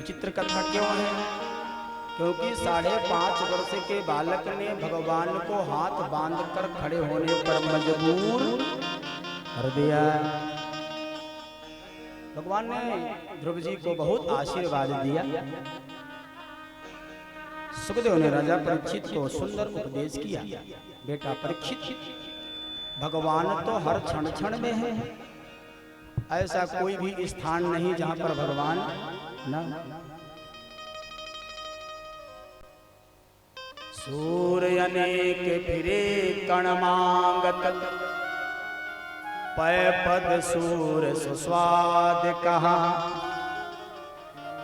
विचित्र कथा क्यों है? क्योंकि 5.5 वर्ष के बालक ने भगवान को हाथ बांधकर खड़े होने पर मजबूर कर दिया। भगवान ने ध्रुव जी को बहुत आशीर्वाद दिया। सुखदेव ने राजा परीक्षित को सुंदर उपदेश किया। बेटा परीक्षित, भगवान तो हर क्षण क्षण में है। ऐसा कोई भी स्थान नहीं जहां पर भगवान न। सूर्य अनेक फिरे कण मांगत, पै पद सूर सुस्वाद कहा।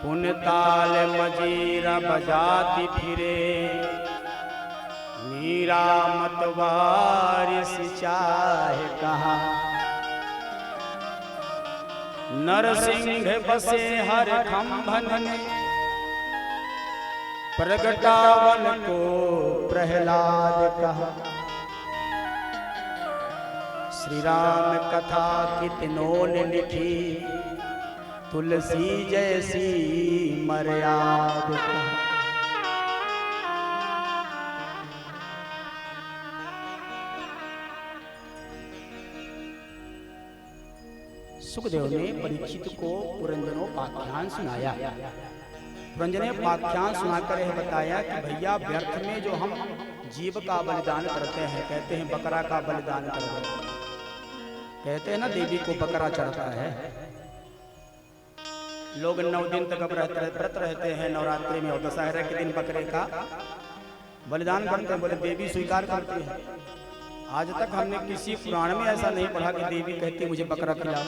पुन ताल मजीरा बजाती फिरे, मीरा मतवारिस चाहे कहा। नरसिंह बसे हर खंभन में, प्रगटावन को प्रहलाद कहा। श्री राम कथा कितनों ने लिखी, तुलसी जैसी मर्याद कहा। सुखदेव ने परीक्षित को पुरंजनोपाख्यान सुनाया। पुरंजनोपाख्यान सुनाकर यह बताया कि भैया व्यर्थ में जो हम जीव का बलिदान करते हैं, कहते हैं बकरा का बलिदान करते हैं, कहते हैं ना देवी को बकरा चढ़ता है। लोग 9 दिन तक व्रत रहते हैं नवरात्रि में, और दशहरा के दिन बकरे का बलिदान करते हैं, बोले देवी स्वीकार करती है। आज तक हमने किसी पुराण में ऐसा नहीं पढ़ा कि देवी कहती मुझे बकरा खिलाओ।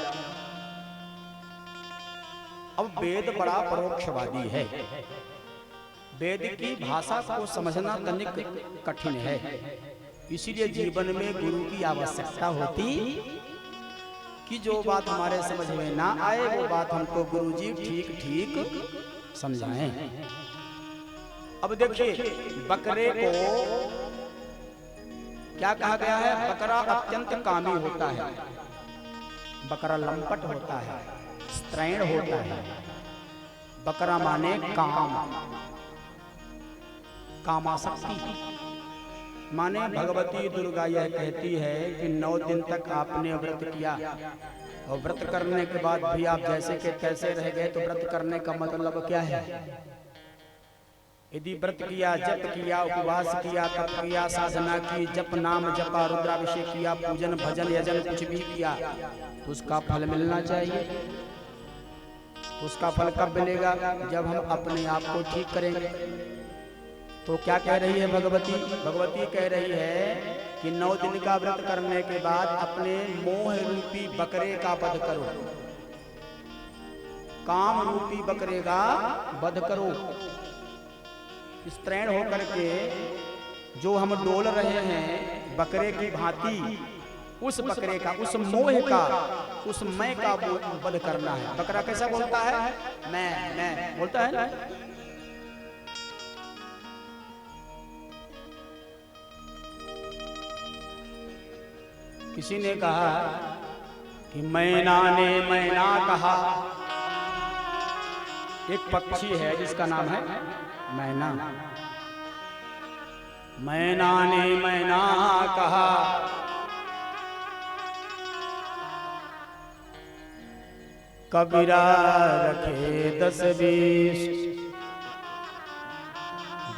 अब वेद बड़ा परोक्षवादी है, वेद की भाषा को समझना तनिक कठिन है। इसीलिए जीवन में गुरु की आवश्यकता होती कि जो बात हमारे समझ में ना आए वो बात हमको गुरुजी ठीक ठीक समझाएं। अब देखिए, बकरे को क्या कहा गया है? बकरा अत्यंत कामी होता है, बकरा लंपट होता है, स्त्रैण होता है। बकरा माने काम, कामासक्ति माने। भगवती दुर्गा यह कहती है कि 9 दिन तक आपने व्रत किया, और व्रत करने के बाद भी आप जैसे के तैसे रह गए, तो व्रत करने का मतलब क्या है? यदि व्रत किया, जप किया, उपवास किया, तप किया, साधना की, जप नाम जपा, रुद्राभिषेक किया, पूजन भजन यजन कुछ भी किया, तो उसका फल मिलना चाहिए। उसका फल कब मिलेगा? जब हम अपने आप को ठीक करेंगे। तो क्या कह रही है भगवती? भगवती कह रही है कि 9 दिन का व्रत करने के बाद अपने मोह रूपी बकरे का वध करो, काम रूपी बकरे का वध करो। स्त्रैण होकर के जो हम डोल रहे हैं बकरे की भांति, उस बकरे का, उस मोह का, उस मैं का वध करना है। बकरा कैसा बोलता है? मैं बोलता है ना। किसी ने कहा कि मैना ने मैना कहा। एक पक्षी है जिसका नाम है मैना। मैना ने मैना कहा, कबीरा रखे 10-20।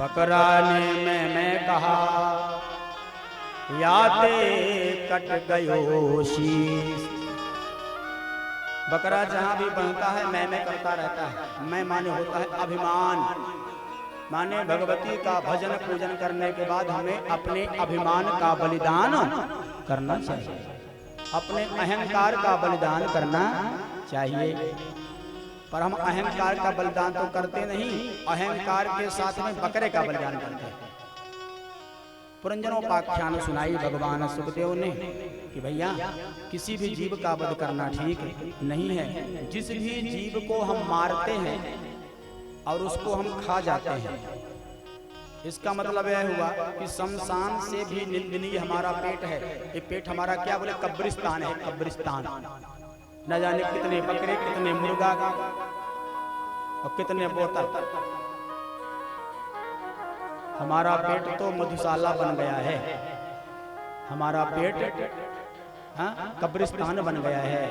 बकरा ने मैं कहा, याते कट गयो शीश। बकरा जहां भी बनता है मैं करता रहता है। मैं माने होता है अभिमान, माने भगवती का भजन पूजन करने के बाद हमें अपने अभिमान का बलिदान करना चाहिए, अपने अहंकार का बलिदान करना चाहिए। पर हम अहंकार का बलिदान तो करते नहीं, अहंकार के साथ में बकरे का बलिदान करते हैं। पुरंजनोपाख्यान सुनाई भगवान सुखदेव ने कि भैया किसी भी जीव का वध करना ठीक नहीं है। जिस भी जीव को हम मारते हैं और उसको हम खा जाते हैं, इसका मतलब यह हुआ कि शमशान से भी निंदनीय हमारा पेट है। ये पेट हमारा क्या बोले, कब्रिस्तान है, कब्रिस्तान। न जाने कितने बकरे कितने मुर्गा और कितने बोतल। हमारा पेट तो मधुशाला बन गया है, हमारा पेट कब्रिस्तान बन गया है,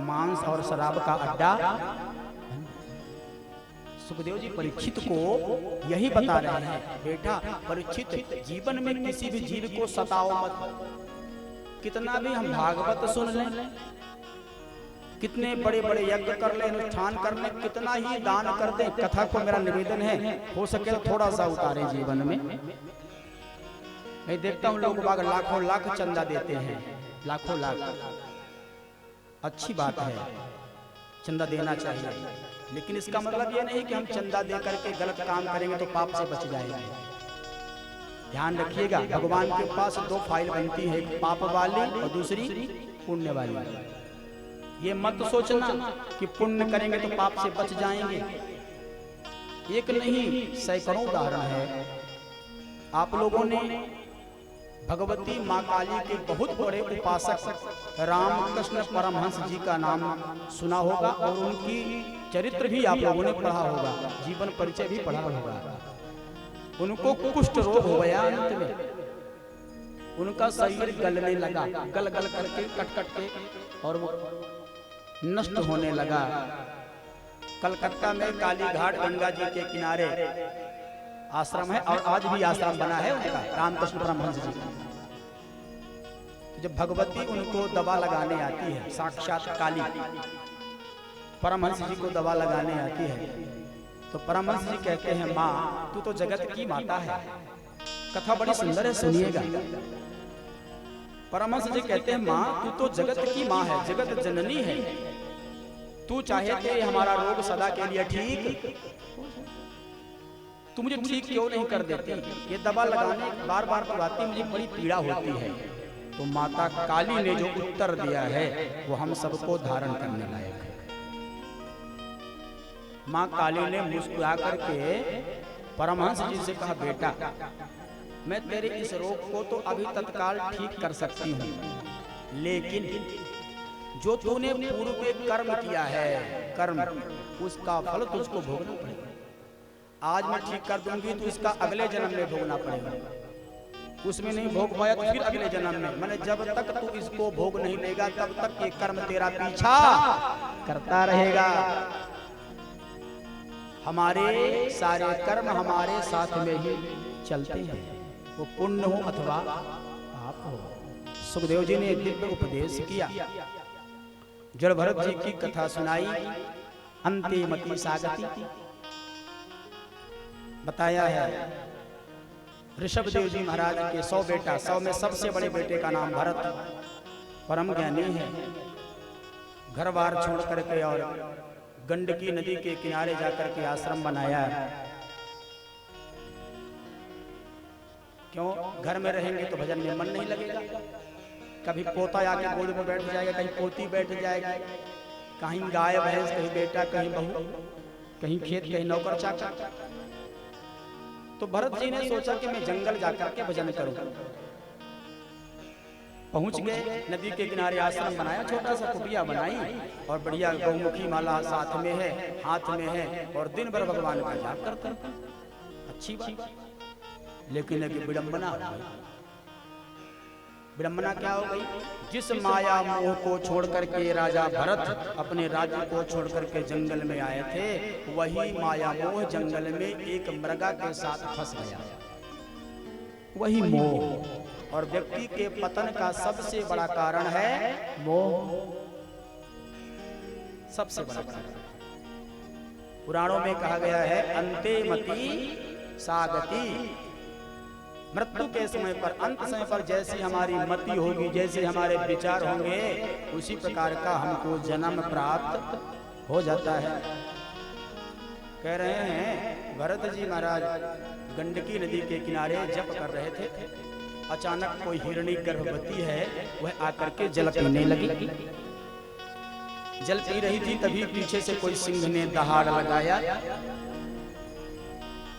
मांस और शराब का अड्डा। सुखदेव जी परीक्षित को यही बता रहे हैं, बेटा परीक्षित जीवन में किसी भी जीव को सताओ मत। कितना भी हम भागवत सुन लें, कितने बड़े बड़े यज्ञ कर ले, अनुष्ठान कर ले, कितना ही दान कर दे, कथा को मेरा निवेदन है हो सके तो थोड़ा सा उतारे जीवन में। मैं देखता हूँ लोग बाग लाखों लाख चंदा देते हैं, लाखों लाख, अच्छी बात है, चंदा देना चाहिए, लेकिन इसका मतलब ये नहीं कि हम चंदा दे करके गलत काम करेंगे तो पाप से बच जाएंगे। ध्यान रखिएगा, भगवान के पास दो फाइल बनती है, एक पाप वाली और दूसरी पुण्य वाली। ये मत सोचना कि पुण्य करेंगे तो पाप से बच जाएंगे, एक नहीं सैकड़ों उदाहरण है। आप लोगों ने भगवती माँ काली के बहुत बड़े उपासक रामकृष्ण परमहंस जी का नाम सुना होगा और उनकी चरित्र भी आप लोगों ने पढ़ा होगा, जीवन परिचय भी पढ़ा होगा। उनको कुष्ठ रोग हो गया, अंत में उनका शरीर गलने लगा, गल गल करके कट कट के और वो नष्ट होने लगा। कलकत्ता में काली घाट गंगा जी के किनारे आश्रम है और आज भी आश्रम बना है उनका, रामकृष्ण परमहंस जी। जब भगवती उनको दवा लगाने आती है, साक्षात काली परमहंस जी को दवा लगाने आती है, तो परमहंस जी कहते हैं, माँ तू तो जगत की माता है। कथा बड़ी सुंदर है, सुनिएगा। परमहंस जी कहते हैं, माँ तू तो जगत की माँ है, जगत जननी है, तू चाहे कि हमारा रोग सदा के लिए ठीक, तू मुझे ठीक क्यों नहीं कर देती? ये दवा लगाने बार बार लगाती मुझे बड़ी पीड़ा होती है। तो माता काली ने जो उत्तर दिया है वो हम सबको धारण करने लायक है। माँ काली ने मुस्कुरा करके परमहंस जी से कहा, बेटा मैं तेरे इस रोग को तो अभी तत्काल ठीक कर सकती हूँ, लेकिन जो तूने पूर्व में कर्म किया है, कर्म उसका फल तुझको भोगना पड़ेगा। आज मैं ठीक कर दूंगी तो इसका अगले जन्म में भोगना पड़ेगा, उसमें नहीं भोग पाया तो फिर अगले जन्म में। मैंने जब तक तू इसको भोग नहीं लेगा तब तक ये कर्म तेरा पीछा करता रहेगा। हमारे सारे कर्म हमारे साथ में ही चलते हैं, वो पुण्य हो अथवा पाप हो। सुखदेव जी ने दिव्य उपदेश किया, जड़ भरत जी की कथा सुनाई, अंतिमति सागति बताया है। ऋषभ देव जी महाराज के 100 बेटा, 100 में सबसे बड़े बेटे का नाम भरत, परम ज्ञानी है। घर बार छोड़ करके और गंडकी नदी के किनारे जाकर के आश्रम बनाया। क्यों? घर में रहेंगे तो भजन में मन नहीं लगेगा। कभी पोता आके गोद में बैठ जाएगा, कहीं पोती बैठ जाएगी, कहीं गाय भैंस, कहीं बेटा, कहीं बहू, कहीं खेत, कहीं नौकर चाकर। तो भरत जी ने सोचा कि मैं जंगल जाकर के भजन करूं। पहुंच गए, नदी के किनारे आश्रम बनाया, छोटा सा कुटिया बनाई और बढ़िया गौमुखी माला साथ में है, हाथ में है, और दिन भर भगवान का जाप करते। अच्छी बात, लेकिन एक विडंबना। विडंबना क्या हो गई? जिस माया मोह को छोड़ करके राजा भरत अपने राज्य को छोड़ करके जंगल में आए थे, वही माया मोह जंगल में एक मृगा के साथ फंस गया। वही मोह, और व्यक्ति के पतन का सबसे बड़ा कारण है मोह, सबसे बड़ा कारण। पुराणों में कहा गया है, अंते मति सागति, मृत्यु के समय पर, अंत समय पर जैसी हमारी मति होगी, जैसे हमारे विचार होंगे, उसी प्रकार का हमको जन्म प्राप्त हो जाता है। कह रहे हैं भरत जी महाराज गंडकी नदी के किनारे जप कर रहे थे, अचानक कोई हिरणी गर्भवती है, वह आकर के जल पीने लगी। जल पी रही थी, तभी पीछे से कोई सिंह ने दहाड़ लगाया।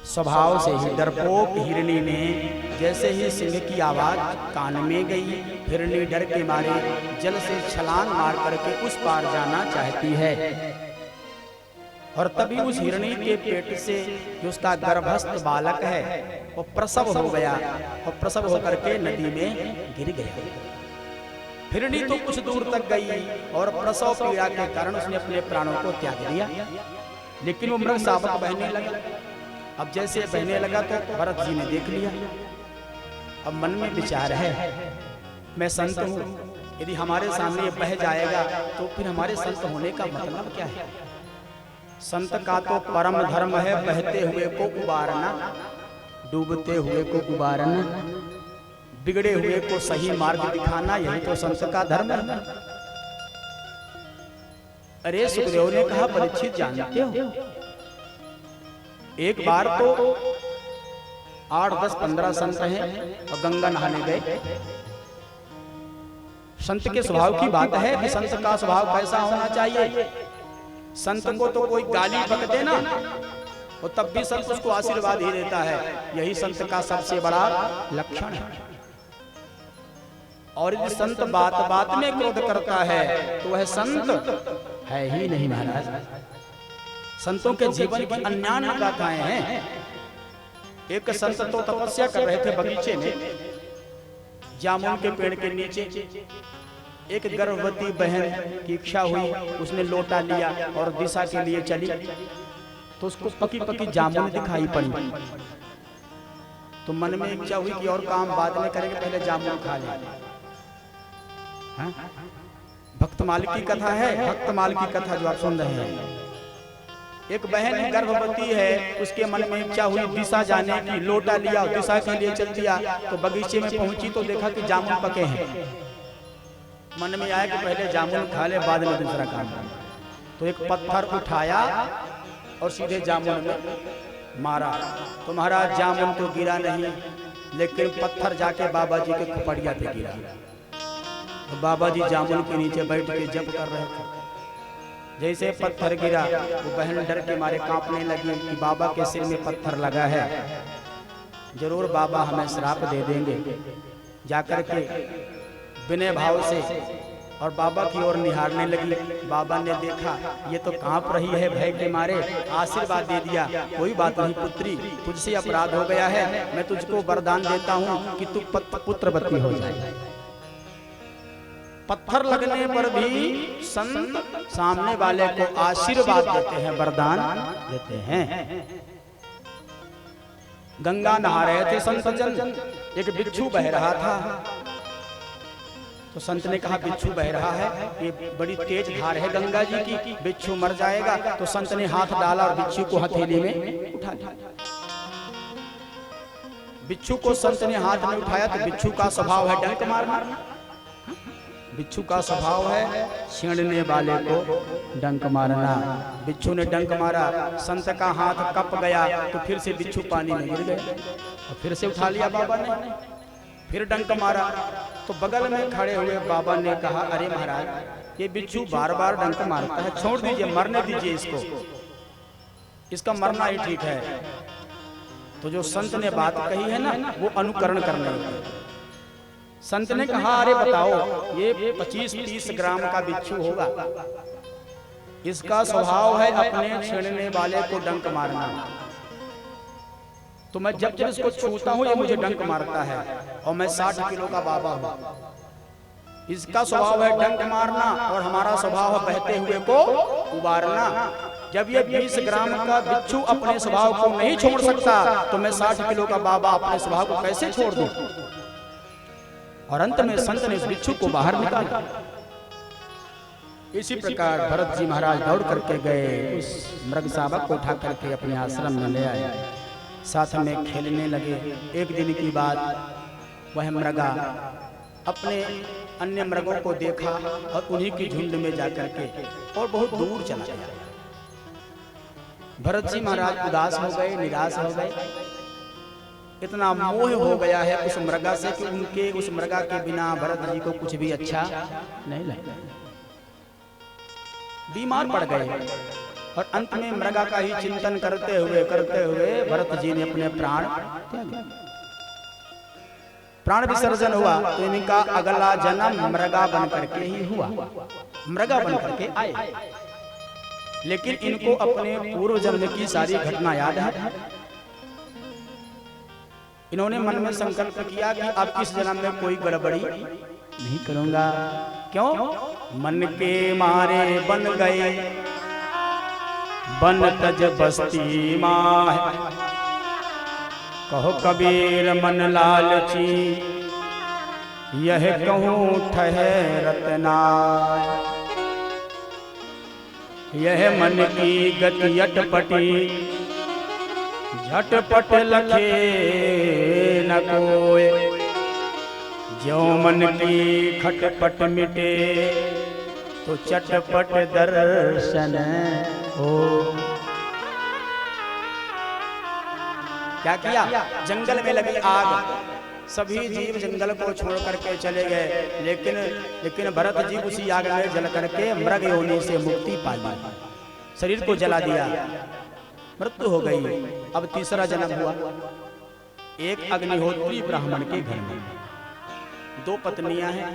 स्वभाव से ही डरपोक हिरणी ने जैसे ही सिंह की आवाज कान में गई, हिरणी डर के मारे जल से छलांग मार करके उस पार जाना चाहती है। और तभी उस हिरणी के पेट से जो उसका गर्भस्थ बालक है वो प्रसव हो गया और प्रसव होकर के नदी में गिर गया। हिरणी तो कुछ दूर तक गई और प्रसव पीड़ा के कारण उसने अपने प्राणों को त्याग दिया, लेकिन वो मृग शावक बहने लगा। अब जैसे बहने लगा तो भरत जी ने देख लिया। अब मन में विचार है, मैं संत हूँ, यदि हमारे सामने बह जाएगा तो फिर हमारे संत होने का मतलब क्या है? संत का तो परम धर्म है बहते हुए को उबारना, डूबते हुए को उबारना, बिगड़े हुए को सही मार्ग दिखाना, यही तो संत का धर्म है। अरे सुखदेव ने कहा, परीक्षित जानते हो, एक बार तो 8, 10, 15 संत हैं और गंगा नहाने गए। संत के स्वभाव की बात है कि संत का स्वभाव कैसा होना चाहिए। संत को तो कोई गाली बक दे ना, और तब भी संत उसको आशीर्वाद ही देता है, यही संत का सबसे बड़ा लक्षण है। और यदि संत बात बात में क्रोध करता है तो वह संत है ही नहीं महाराज। संतों के जीवन की अन्यान्य गाथाएं हैं। एक संत तो तपस्या कर रहे थे बगीचे में, जामुन के पेड़ के नीचे। एक गर्भवती बहन की इच्छा हुई, उसने लोटा लिया और दिशा के लिए चली, तो उसको पकी पकी जामुन दिखाई पड़ी। तो मन में इच्छा हुई कि और काम बाद में करेंगे, पहले जामुन खा लें। भक्तमाल की कथा है, भक्तमाल की कथा जो आप सुन रहे हैं। एक बहन गर्भवती है, उसके मन में इच्छा हुई दिशा जाने की, लोटा लिया, दिशा के लिए चल दिया। तो बगीचे में पहुंची तो देखा कि जामुन पके हैं। मन में आया कि पहले जामुन खा ले, बाद में दूसरा काम। तो एक पत्थर उठाया और सीधे जामुन में मारा। तो महाराज जामुन तो गिरा नहीं, लेकिन पत्थर जाके बाबा जी के खुपड़िया पे गिरा। तो बाबा जी जामुन के नीचे बैठ के जप कर रहे थे। जैसे पत्थर गिरा, वो बहन डर के मारे कांपने लगी कि बाबा के सिर में पत्थर लगा है, जरूर बाबा हमें श्राप दे देंगे। जाकर के विनय भाव से और बाबा की ओर निहारने लगी। बाबा ने देखा ये तो कांप रही है भय के मारे, आशीर्वाद दे दिया, कोई बात नहीं पुत्री, तुझसे अपराध हो गया है, मैं तुझको वरदान देता हूँ कि तू पुत्रवती हो जाए। पत्थर लगने पर भी संत सामने वाले को आशीर्वाद देते हैं, वरदान देते हैं। गंगा नहा रहे थे संत जन, एक बिच्छू बह रहा था। तो संत ने कहा बिच्छू बह रहा है, ये बड़ी तेज धार है गंगा जी की, बिच्छू मर जाएगा। तो संत ने हाथ डाला और बिच्छू को हथेली में उठा लिया। बिच्छू को संत ने हाथ में उठाया तो बिच्छू का स्वभाव है डंक मारना। बिच्छू का स्वभाव है छेड़ने वाले को डंक मारना। बिच्छू ने डंक मारा, संत का हाथ कप गया, तो फिर से बिच्छू पानी में गिर गया और फिर से उठा लिया बाबा ने, फिर डंक मारा। तो बगल में खड़े हुए बाबा ने कहा, अरे महाराज ये बिच्छू बार बार डंक मारता है, छोड़ दीजिए, मरने दीजिए इसको, इसका मरना ही ठीक है। तो जो संत ने बात कही है ना, वो अनुकरण करने लगे। संत ने कहा, अरे बताओ ये 25-30 ग्राम का बिच्छू होगा, इसका स्वभाव है अपने छेड़ने वाले को डंक मारना। तो मैं जब जब इसको छूता हूं ये मुझे डंक मारता है, और मैं 60 किलो का बाबा हूं। इसका स्वभाव है डंक मारना और हमारा स्वभाव है बहते हुए को उबारना। जब ये 20 ग्राम का बिच्छू अपने स्वभाव को नहीं छोड़ सकता, तो मैं 60 किलो का बाबा अपने स्वभाव को कैसे छोड़ दूं? और अंत में संत ने उस बिच्छू को बाहर निकाला। इसी प्रकार भरत जी महाराज दौड़ करके गए, उस मृग शावक को उठा करके अपने आश्रम में ले आए, साथ में खेलने लगे। एक दिन की बात, वह मृगा अपने अन्य मृगों को देखा और उन्हीं की झुंड में जाकर के और बहुत दूर चला गया। भरत जी महाराज उदास हो गए, निराश हो गए। इतना मोह हो गया है उस मृगा से कि उनके उस मृगा के बिना भरत जी को कुछ भी अच्छा नहीं लगा। बीमार पड़ गए और अंत में मृगा का ही चिंतन करते हुए भरत जी ने अपने प्राण त्यागे। प्राण विसर्जन हुआ तो इनका अगला जन्म मृगा बन करके ही हुआ, मृगा बन करके आए। लेकिन इनको अपने पूर्व जन्म की सारी घटना याद है। इन्होंने मन में संकल्प किया कि अब इस जन्म में कोई गड़बड़ी नहीं करूंगा। क्यों? मन के मारे बन गए बन तज बस्ती माह, कहो कबीर मन लालची यह कहूँ ठहरत नाय। यह मन की गति अटपटी झटपट लखे न कोय, ज्यों मन की खटपट मिटे तो चटपट दर्शन हो। क्या किया? जंगल में लगी आग, सभी जीव जंगल को छोड़ करके चले गए, लेकिन भरत जी उसी आग में जल करके मृग होने से मुक्ति पा ली, शरीर को जला दिया, मृत्यु हो गई। अब तीसरा जन्म हुआ। एक अग्निहोत्री ब्राह्मण के घर में 2 पत्नियां हैं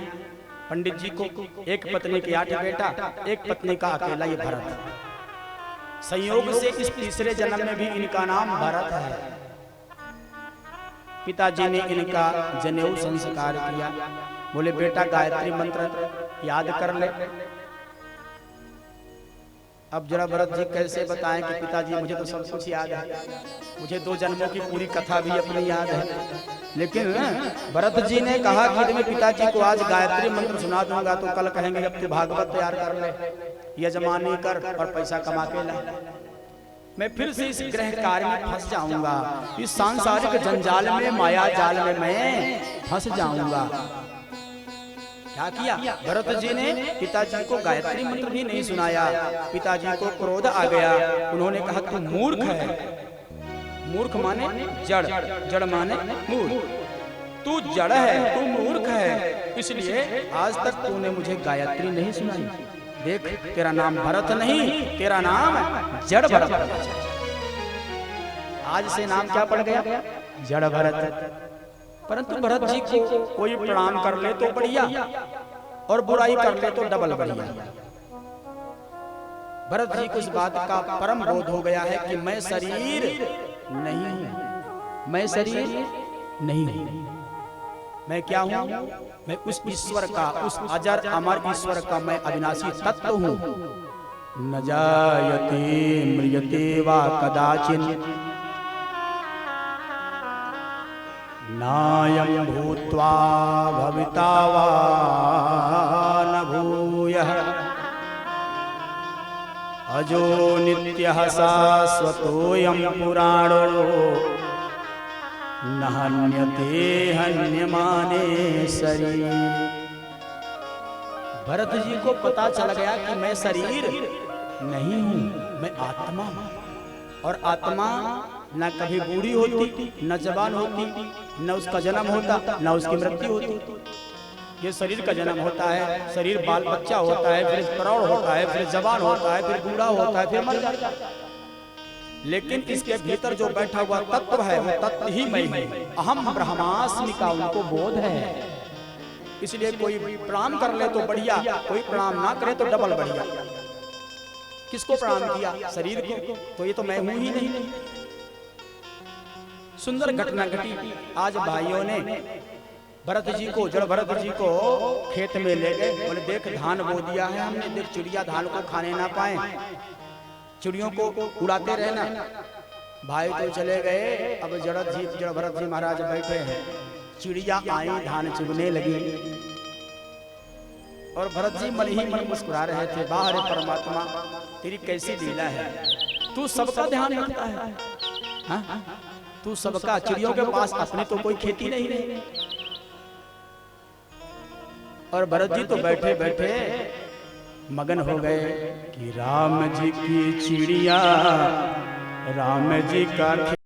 पंडित जी को, एक पत्नी के 8 बेटा, एक पत्नी का अकेला ये भरत। संयोग से इस तीसरे जन्म में भी इनका नाम भरत है। पिताजी ने इनका जनेऊ संस्कार किया, बोले बेटा गायत्री मंत्र याद कर ले। अब जरा भरत जी कैसे बताएं कि पिताजी मुझे तो सब कुछ याद है, मुझे 2 जन्मों की पूरी कथा भी अपनी याद है। लेकिन भरत जी ने कहा कि मैं पिताजी को आज गायत्री मंत्र सुना दूंगा तो कल कहेंगे अब तू भागवत तैयार कर ले, यजमानी कर और पैसा कमा के ला। मैं फिर से इस ग्रह कार्य में फंस जाऊंगा, इस सांसारिक जंजाल में, माया जाल में मैं फंस जाऊंगा। क्या किया? भरत जी ने पिताजी को गायत्री मंत्र भी नहीं सुनाया। पिताजी को क्रोध आ गया, उन्होंने कहा तू मूर्ख है। मूर्ख माने जड़, जड़ माने मूर्ख। तू जड़ है, तू मूर्ख है, इसलिए आज तक तूने मुझे गायत्री नहीं सुनाई। देख तेरा नाम भरत नहीं, तेरा नाम जड़ भरत। आज से नाम क्या पड़ गया? जड़ भरत। परंतु भरत जी को कोई प्रणाम कर ले तो बढ़िया, और बुराई कर ले तो डबल बढ़िया। भरत जी को इस बात का परम बोध हो गया है कि मैं शरीर नहीं हूं, मैं शरीर नहीं हूं। मैं क्या हूं? मैं उस ईश्वर का, उस अजर अमर ईश्वर का मैं अविनाशी तत्व हूं। न जायते म्रियते वा कदाचिन नायं भूत्वा भविता वा न भूयः अजो नित्यः शाश्वतोऽयं पुराणो न हन्यते हन्यमाने शरीर। भरत जी को पता चल गया कि मैं शरीर नहीं हूं, मैं आत्मा हूं। और आत्मा न कभी बूढ़ी होती, न जवान होती, न उसका जन्म होता, न उसकी मृत्यु होती। ये शरीर का जन्म होता है, शरीर बाल बच्चा होता है, फिर प्रौढ़ होता है, फिर जवान होता है, फिर बूढ़ा होता है, फिर मर जाता है। लेकिन इसके भीतर जो बैठा हुआ तत्व है वो तत्व ही मैं हूं। अहम ब्रह्मास्मि का उनको बोध है। इसलिए कोई प्रणाम कर ले तो बढ़िया, कोई प्रणाम ना करे तो डबल बढ़िया। किसको प्रणाम किया? शरीर को। तो ये तो मैं हूं ही नहीं। सुंदर घटना घटी। आज भाइयों ने भरत जी को, जड़ भरत जी को खेत में ले गए, बोले देख धान बो दिया है हमने, देख चिड़िया धान को खाने ना पाए, चिड़ियों को उड़ाते रहना। भाई तो चले गए। अब जड़ भरत जी महाराज बैठे हैं, चिड़िया आई धान चुगने लगी, और भरत जी मन ही मन मुस्कुरा रहे थे। बाहर परमात्मा तेरी कैसी लीला है, तू सबका ध्यान रखता है। हाँ? तू सबका, चिड़ियों के पास अपने तो कोई खेती नहीं रही। और भरत जी तो बैठे बैठे मगन हो गए कि राम जी की चिड़िया, राम जी का